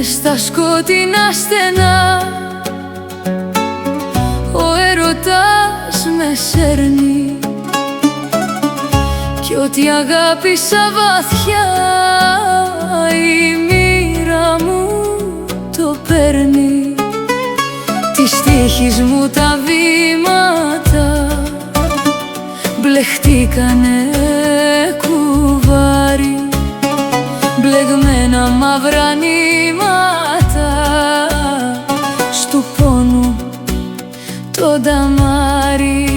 στα σκοτεινά στενά ο έρωτας με σέρνει κι ό,τι αγάπησα βαθιά η μοίρα μου το παίρνει. Της τύχης μου τα βήματα μπλεχτήκανε κουβάρι, μπλεγμένα μαύρα νήματα στου πόνου το νταμάρι.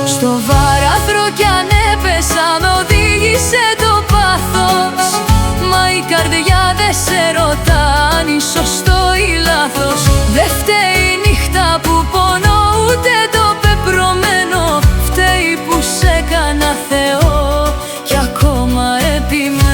Στο βάραθρο κι αν έπεσα με οδήγησε το πάθος, μα η καρδιά δε σε ρωτά αν είναι σωστό ή λάθος. Δε φταίει η νύχτα που πονώ ούτε το πεπρωμένο, φταίει που σε έκανα Θεό κι ακόμα επιμένω.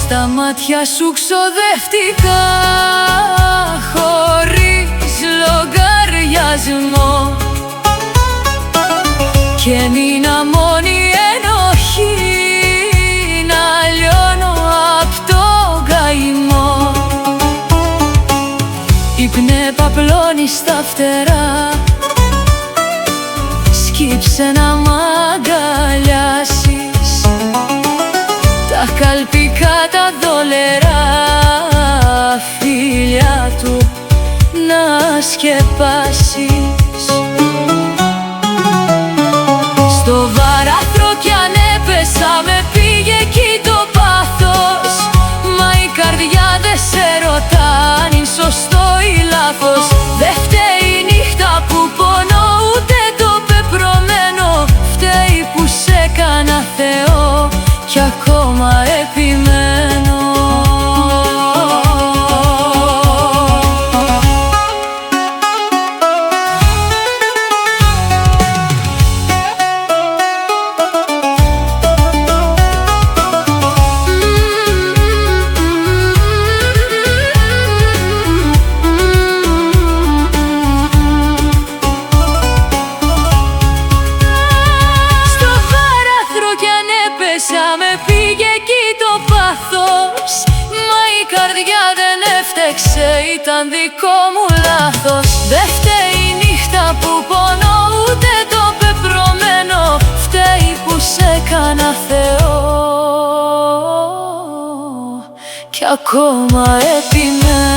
Στα μάτια σου ξοδευτικά χωρίς λογαριασμό και μείνα μόνη ενοχή να λιώνω απ' το καημό. Ήπνε παπλώνει στα φτερά, σκύψε να μ' αγκαλιάσεις, τα καλπικά τα δολερά φίλια του να σκεπάσεις. Στο βάραθρο κι αν έπεσα με πήγε εκεί το πάθος, μα η καρδιά δε σε ρωτά αν είναι σωστό ή λάθος. Δε φταίει η νύχτα που πονώ ούτε το πεπρωμένο, φταίει που σε έκανα Θεό κι ακόμα επιμένω. Με πήγε εκεί το πάθος, μα η καρδιά δεν έφτεξε, ήταν δικό μου λάθος. Δε φταίει η νύχτα που πονώ ούτε το πεπρωμένο, φταίει που σε έκανα Θεό κι ακόμα επιμένω.